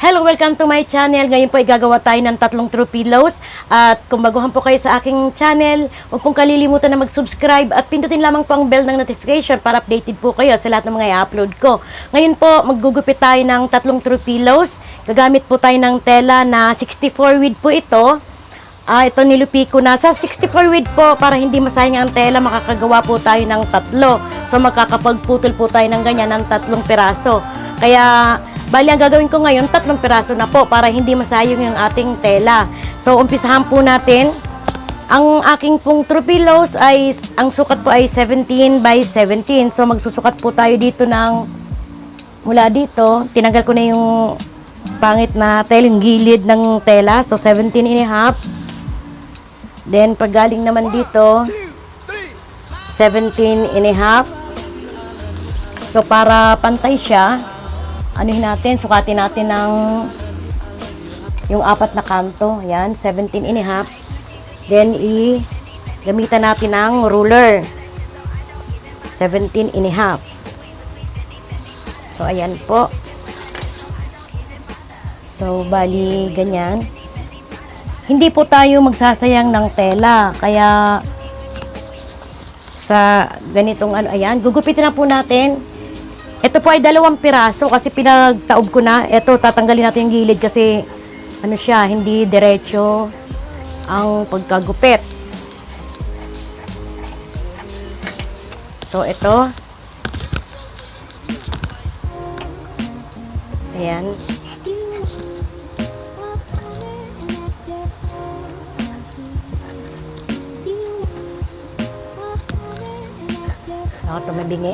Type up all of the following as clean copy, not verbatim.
Hello, welcome to my channel. Ngayon po ay gagawa tayo ng tatlong throw pillows. At kung baguhan po kayo sa aking channel, huwag pong kalilimutan na mag-subscribe at pindutin lamang po ang bell ng notification para updated po kayo sa lahat ng mga i-upload ko. Ngayon po, maggugupit tayo ng tatlong throw pillows. Gagamit po tayo ng tela na 64 width po ito. Ito nilupi ko na sa 64 width po para hindi masayang ang tela, makakagawa po tayo ng tatlo. So magkakapagputol po tayo ng ganyan ng tatlong piraso. Kaya bali, ang gagawin ko ngayon, tatlong piraso na po para hindi masayang yung ating tela. So, umpisahan po natin. Ang aking pong throw pillows ay, ang sukat po ay 17 by 17. So, magsusukat po tayo dito ng, mula dito, tinanggal ko na yung pangit na tela, yung gilid ng tela. So, 17 and a half. Then, pag galing naman dito, 17 and a half. So, para pantay siya, anuhin natin, sukatin natin ng yung apat na kanto. Yan, 17 and a half. Then, gamitan natin ng ruler. 17 and a half. So, ayan po. So, bali, ganyan. Hindi po tayo magsasayang ng tela. Kaya, sa ganitong ano, ayan, gugupitin na po natin. Ito po ay 2 piraso kasi pinagtaob ko na. Ito, tatanggalin natin yung gilid kasi ano siya, hindi diretso ang pagkagupit. So, ito. Ayan. Ako, tumabingi.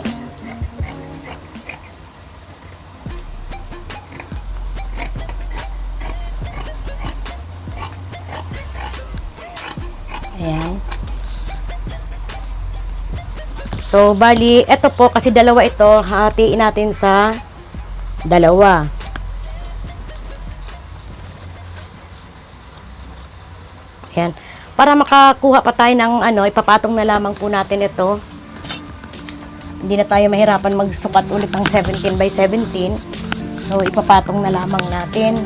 Ayan. So, bali, ito po, kasi dalawa ito, hatiin natin sa dalawa. Ayan. Para makakuha pa tayo ng ano, ipapatong na lamang po natin ito. Hindi na tayo mahirapan magsukat ulit ng 17 by 17. So, ipapatong na lamang natin.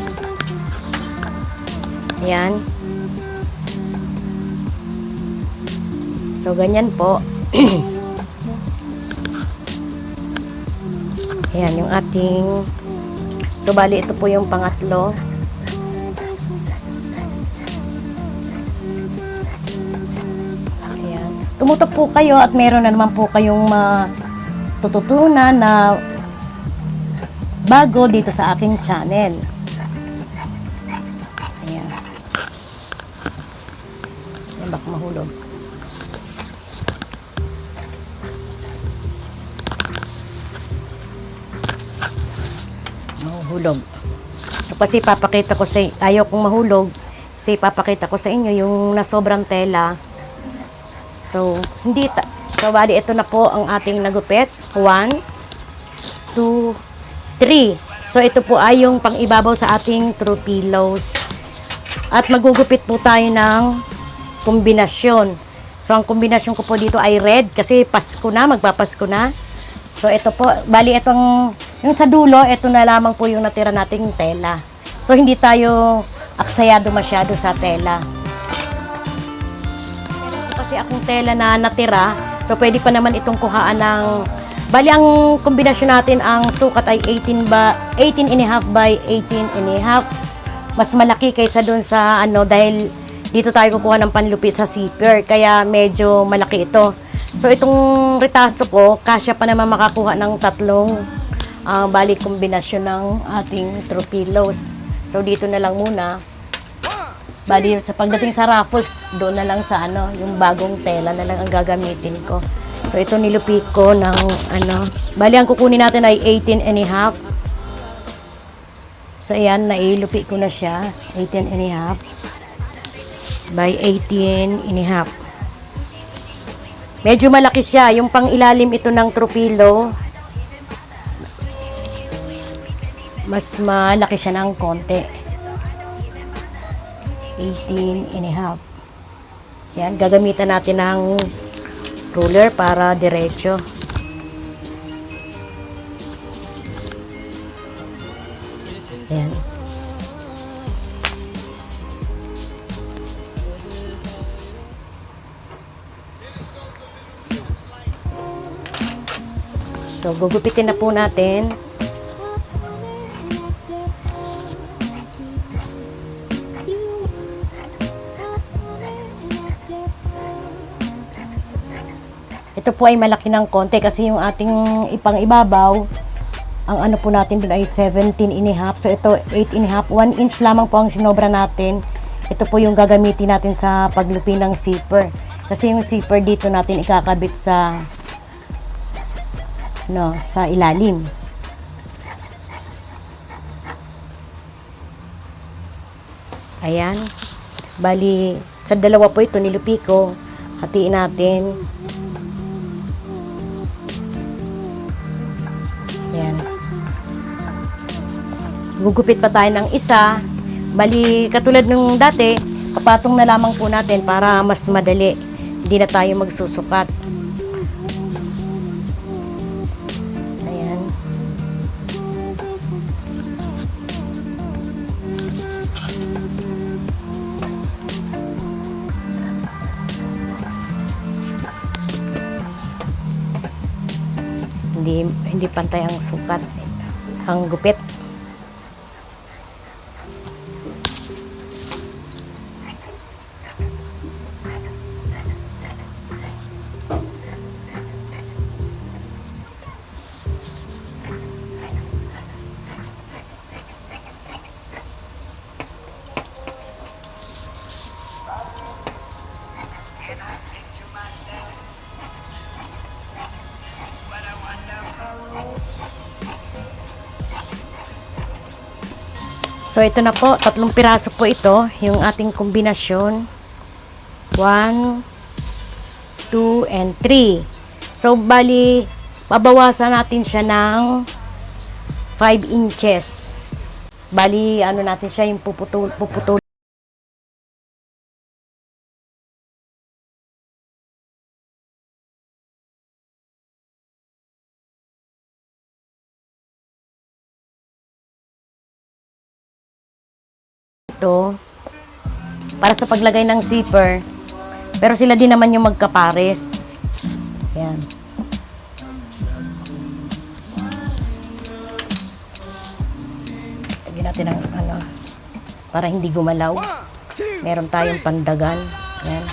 Ayan. So, ganyan po. Ayan, yung ating... So, bali, ito po yung pangatlo. Ayan. Tumutok po kayo at meron na naman po kayong matututunan na bago dito sa aking channel. Ayan. Ayan, baka mahulog. Mahulog. So, kasi papakita ko sa ayaw kong mahulog kasi papakita ko sa inyo yung nasobrang tela. So, so, bali, ito na po ang ating nagupit. 1, 2, 3. So, ito po ay yung pang-ibabaw sa ating throw pillows. At magugupit po tayo ng kombinasyon. So, ang kombinasyon ko po dito ay red kasi Pasko na, magpapasko na. So, ito po, bali, itong, yung sa dulo, ito na lamang po yung natira nating tela. So, hindi tayo aksayado masyado sa tela. Kasi akong tela na natira, so, pwede pa naman itong kuhaan ng, bali, ang kombinasyon natin, ang sukat ay 18 and a half by 18 and a half. Mas malaki kaysa dun sa, ano, dahil dito tayo kukuha ng panlupi sa zipper, kaya medyo malaki ito. So, itong retaso ko, kasya pa naman makakuha ng tatlong bali kombinasyon ng ating throw pillows. So, dito na lang muna. Bali, sa pagdating sa raffles, doon na lang sa ano, yung bagong tela na lang ang gagamitin ko. So, ito nilupi ko ng ano, bali, ang kukunin natin ay 18 and a half. So, ayan, nailupi ko na siya. 18 and a half by 18 and a half. Medyo malaki siya. Yung pang ilalim ito ng throw pillow, mas malaki siya ng konti. 18 and a half. Yan, gagamitan natin ng ruler para diretso. Ayan. So, gugupitin na po natin. Ito po ay malaki ng konti kasi yung ating ipang ibabaw, ang ano po natin dun ay 17.5. So ito 8.5, 1 inch lamang po ang sinobra natin. Ito po yung gagamitin natin sa paglupi ng zipper. Kasi yung zipper dito natin ikakabit sa sa ilalim. Ayan. Bali, sa dalawa po ito nilupi ko. Hatiin natin. Ayan. Gugupit pa tayo ng isa. Bali, katulad nung dati, papatong na lamang po natin para mas madali. Hindi na tayo magsusukat. Ayan. Hindi pantay ang sukat, ang gupit. So, ito na po. 3 piraso po ito. Yung ating kombinasyon. 1, 2, and 3. So, bali, babawasan natin siya ng 5 inches. Bali, ano natin siya, yung puputol. Ito para sa paglagay ng zipper, pero sila din naman yung magkapares. Ayan. Lagyan natin ng para hindi gumalaw. Meron tayong pandagan. Ayan.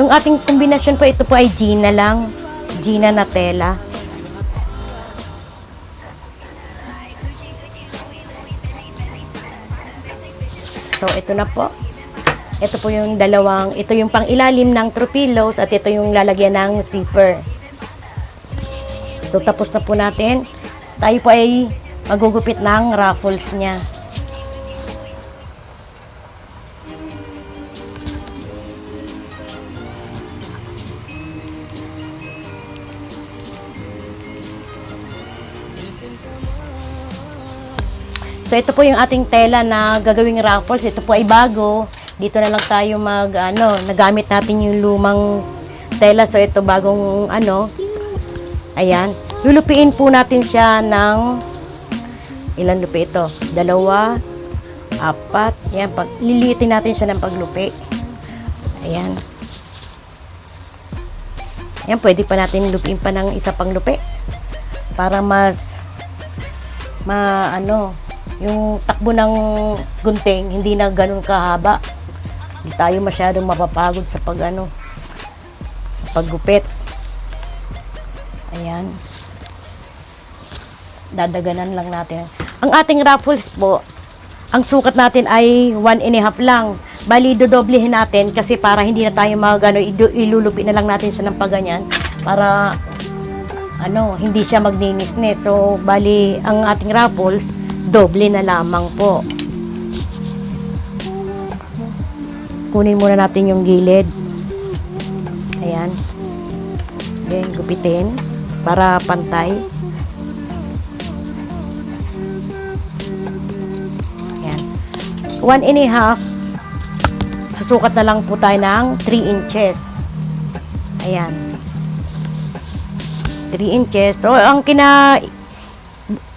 Yung ating kombinasyon po, ito po ay Gina lang. Gina na tela. So, ito na po. Ito po yung ito yung pang ilalim ng throw pillows at ito yung lalagyan ng zipper. So, tapos na po natin. Tayo po ay magugupit ng ruffles niya. So, ito po yung ating tela na gagawing ruffles. Ito po ay bago. Dito na lang tayo nagamit natin yung lumang tela. So, ito bagong ayan. Lulupiin po natin siya ng, ilan lupi ito? 2, 4. Ayan, liliitin natin siya ng paglupi. Ayan. Ayan, pwede pa natin lupiin pa ng isa pang lupi. Para mas, yung takbo ng gunting hindi na ganun kahaba. Hindi tayo masyadong mapapagod sa sa paggupit. Ayan. Dadaganan lang natin. Ang ating ruffles po, ang sukat natin ay 1.5 lang. Bali, dodoblehin natin kasi para hindi na tayo ilulupi na lang natin siya ng paganyan para hindi siya magninisnes. So, bali, ang ating ruffles doble na lamang po. Kunin muna natin yung gilid. Ayan. Then, gupitin para pantay. Ayan. 1.5. Susukat na lang po tayo ng 3 inches. Ayan. 3 inches. So, ang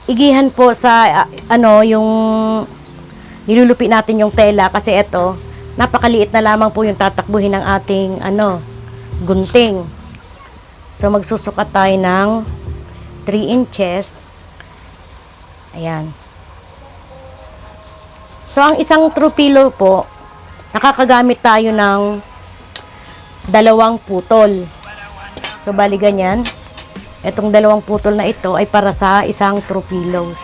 igihan po sa yung nilulupi natin yung tela kasi ito napakaliit na lamang po yung tatakbuhin ng ating gunting. So, magsusukat tayo ng 3 inches. Ayan. So, ang isang throw pillow po, nakakagamit tayo ng 2 putol. So, bali ganyan. Itong 2 putol na ito ay para sa isang throw pillows.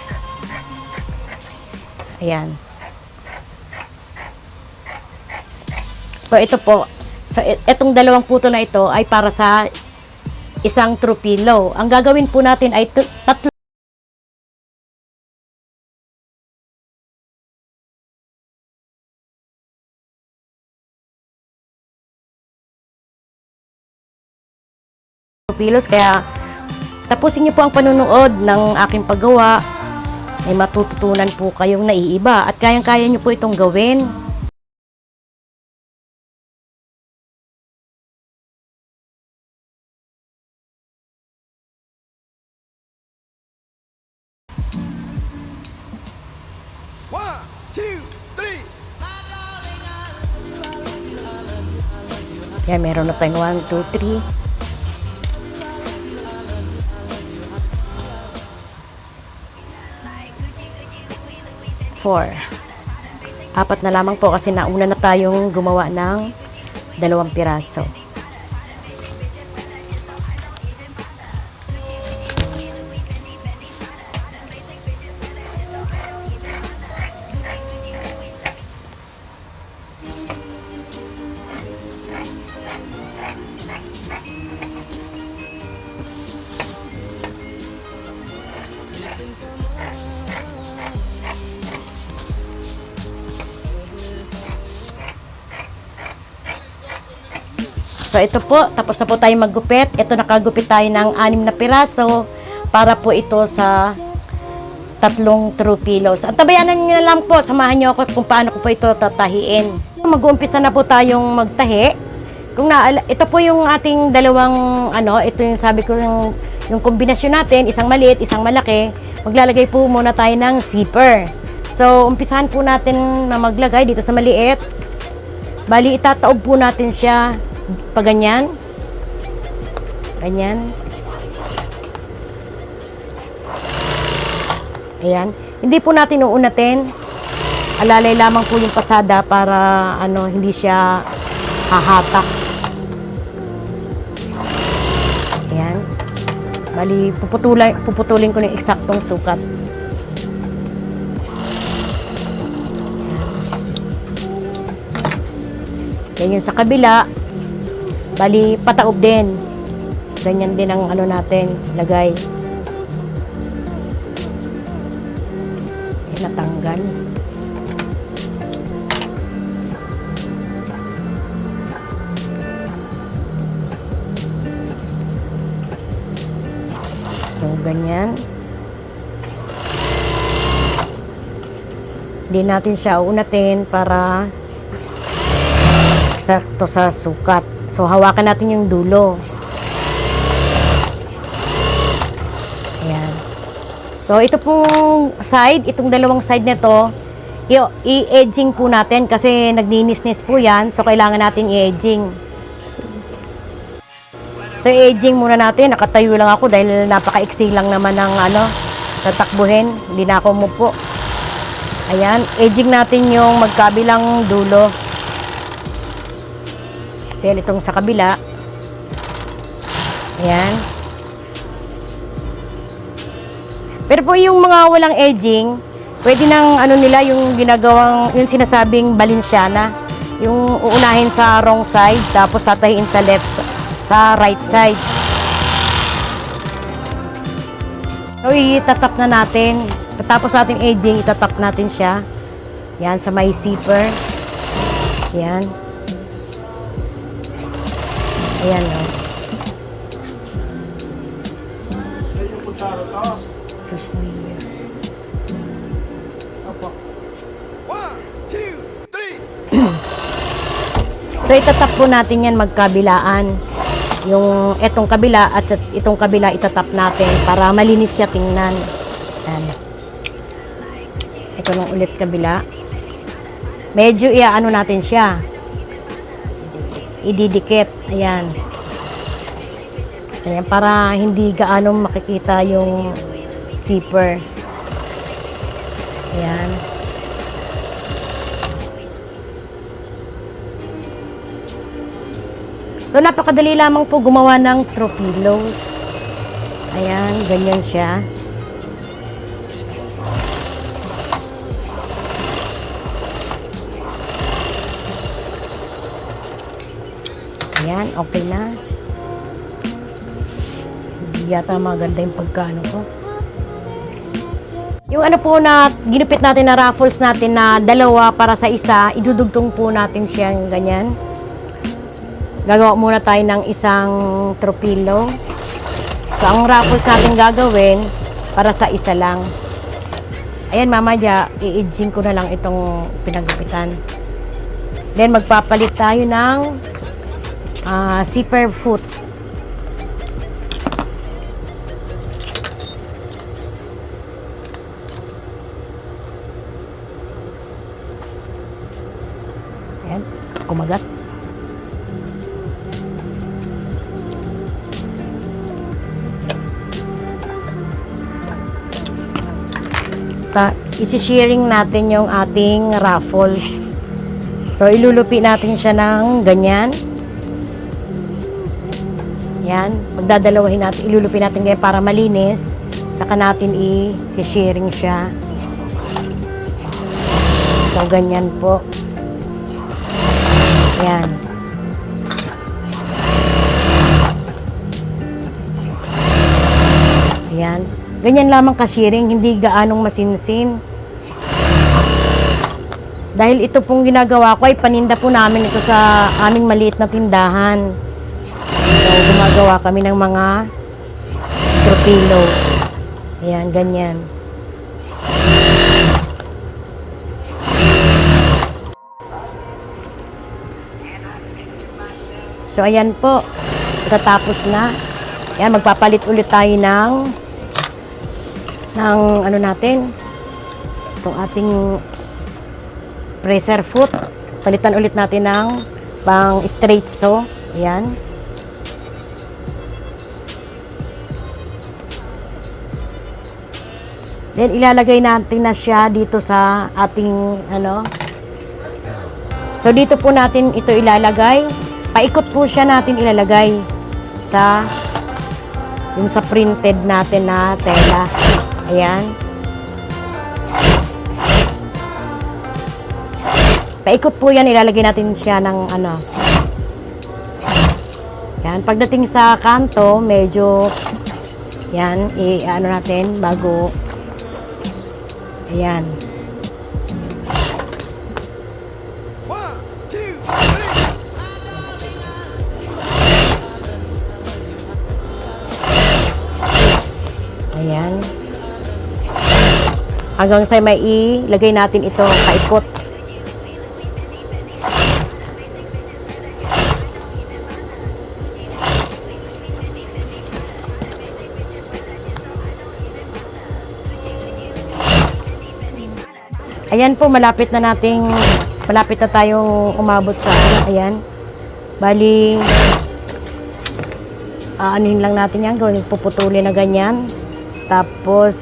Ayan. So, ito po. So, itong 2 putol na ito ay para sa isang throw pillow. Ang gagawin po natin ay 3 pilos, kaya tapusin niyo po ang panunood ng aking paggawa. May matututunan po kayong naiiba at kayang-kaya niyo po itong gawin. One, two, three. Kaya meron na tayong 1, 2, 3. 4. 4 na lamang po kasi nauna na tayong gumawa ng 2 piraso. So, ito po, tapos na po tayo maggupit. Ito, nakagupit tayo ng 6 na piraso para po ito sa 3 throw pillows. At tabayanan niyo na lang po, samahan niyo ako kung paano ko po ito tatahiin. Mag-uumpisa na po tayong magtahi. Ito po yung ating dalawang, ito yung sabi ko yung kombinasyon natin, isang maliit, isang malaki. Maglalagay po muna tayo ng zipper. So, umpisahan po natin na maglagay dito sa maliit. Bali, itataob po natin siya pa ganyan. Ganyan. Ayan. Hindi po natin uunatin. Alalay lamang po yung pasada para hindi siya hahatak. Ayan. Bali, puputulin ko ng eksaktong sukat. Ayan. Yan yung sa kabila. Bali, pataob din. Ganyan din ang natin, lagay. Natanggal. So, ganyan. Hindi natin siya unatin para eksakto sa sukat. So, hawakan natin yung dulo. Ayan. So, ito pong side, itong 2 side nito, i-edging po natin kasi nagninis-nis po yan. So, kailangan natin i-edging. So, i-edging muna natin. Nakatayo lang ako dahil napaka-iksi lang naman ng tatakbuhin. Hindi na ako umupo. Ayan. Edging natin yung magkabilang dulo. Then, itong sa kabila. Ayan. Pero po yung mga walang edging, pwede nang nila yung ginagawang, yung sinasabing Balenciana. Yung uunahin sa wrong side, tapos tatahiin sa sa right side. So, itatap na natin. Tapos natin edging, itatap natin siya. Yan, sa may zipper. Yan. Ayan, o. Diyos niya. Opo. 1, 2, 3. So, itatap po natin yan magkabilaan. Yung etong kabila at itong kabila itatap natin para malinis siya tingnan. Ayan. Ito nung ulit kabila. Medyo natin siya. Ididikit. Ayan. Ayan, para hindi gaano makikita yung zipper. Ayan. So, napakadali lamang po gumawa ng throw pillows. Ayan, ganyan siya. Ayan, okay na. Hindi yata maganda yung pagkano ko. Yung ano po na ginupit natin na ruffles natin na dalawa para sa isa, idudugtong po natin siyang ganyan. Gagawa muna tayo ng isang throw pillow. So, ang ruffles natin gagawin para sa isa lang. Ayan, mamaya, i-edging ko na lang itong pinagupitan. Then, magpapalit tayo ng zipper foot. Ayan, kumagat. Isi-sharing natin yung ating ruffles. So, ilulupi natin siya ng ganyan. Yan. Magdadalawahin natin. Ilulupi natin ganyan para malinis. Saka natin i-sharing siya. So, ganyan po. Yan. Yan. Ganyan lamang ka-sharing, hindi gaanong masinsin. Dahil ito pong ginagawa ko ay paninda po namin ito sa aming maliit na tindahan. So, gumagawa kami ng mga throw pillow. Ayan, ganyan. So, ayan po. Tatapos na. Ayan, magpapalit ulit tayo ng ano natin, itong ating presser foot. Palitan ulit natin ng pang straight saw. Ayan. Then ilalagay natin na siya dito sa ating ano. So dito po natin ito ilalagay. Paikot po siya natin ilalagay sa yung sa printed natin na tela. Ayan. Paikot po yan, ilalagay natin siya ng ano. Yan, pagdating sa kanto, medyo yan, i-ano natin bago. Ayan. 1, 2, 3. Ayan. Hanggang sa may ilagay natin ito paikot. Ayan po, malapit na tayong umabot sa ayan. Bali, anuhin lang natin yan, gawin, puputulin na ganyan. Tapos,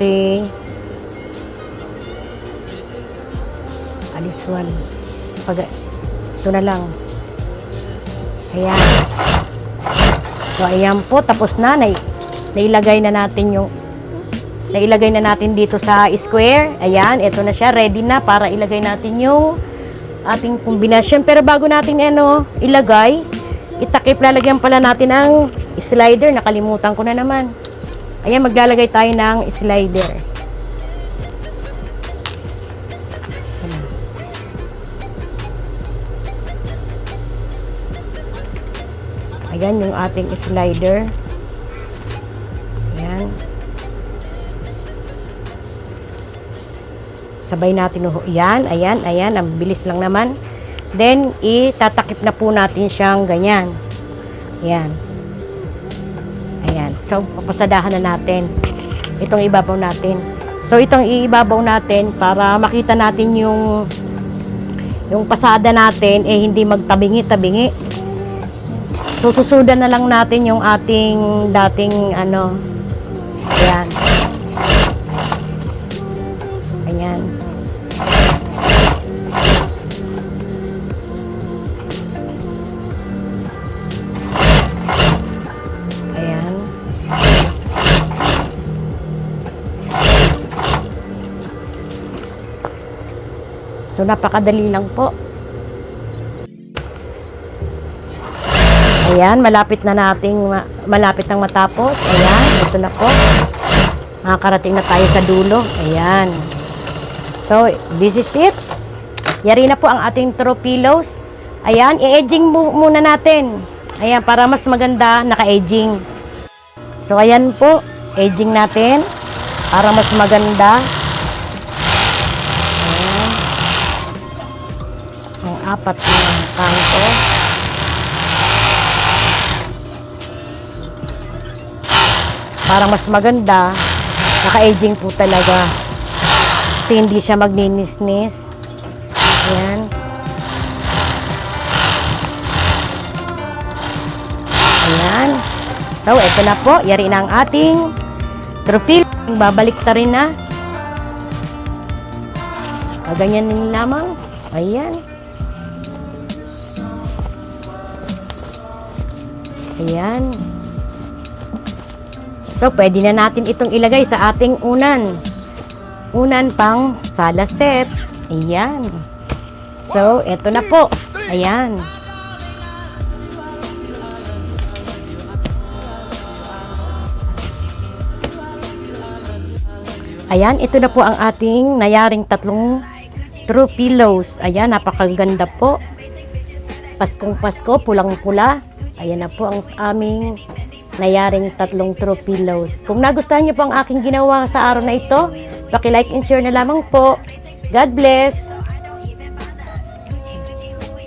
alis one. Ito na lang. Ayan. So, ayan po, tapos na. Nailagay na natin dito sa square. Ayan, ito na siya. Ready na para ilagay natin yung ating kombinasyon. Pero bago natin ilagay, itakip, lalagyan pala natin ang slider. Nakalimutan ko na naman. Ayan, maglalagay tayo ng slider. Ayan yung ating slider. Ayan. Sabay natin. Ayan, ayan, ayan. Ang bilis lang naman. Then, itatakip na po natin siyang ganyan. Ayan. Ayan. So, papasadahan na natin. Itong ibabaw natin. So, itong iibabaw natin para makita natin yung pasada natin hindi magtabingi-tabingi. Sususudan na lang natin yung ating dating ano. Ayan. Ayan. Ayan. So, napakadali lang po. Ayan, malapit nang matapos. Ayan, ito na po. Makakarating na tayo sa dulo. Ayan. So, this is it. Yari na po ang ating throw pillows. Ayan, i-edging muna natin. Ayan, para mas maganda, naka-edging. So, ayan po, edging natin. Para mas maganda. Ayan. Ang apat na kanto. Para mas maganda, naka-edging po talaga. Kasi hindi siya magninis-nis. Ayan. Ayan. So, ito na po. Yari na ang ating trupil. Babalik ta rin na. Ganyan din lamang. Ayan. Ayan. So, pwede na natin itong ilagay sa ating unan. Unan pang sala set. Ayan. So, eto na po. Ayan. Ayan, ito na po ang ating nayaring tatlong throw pillows. Ayan, napakaganda po. Paskong Pasko, pulang-pula. Ayan na po ang aming nayaring tatlong throw pillows. Kung nagustuhan niyo po ang aking ginawa sa araw na ito, paki-like and share na lamang po. God bless!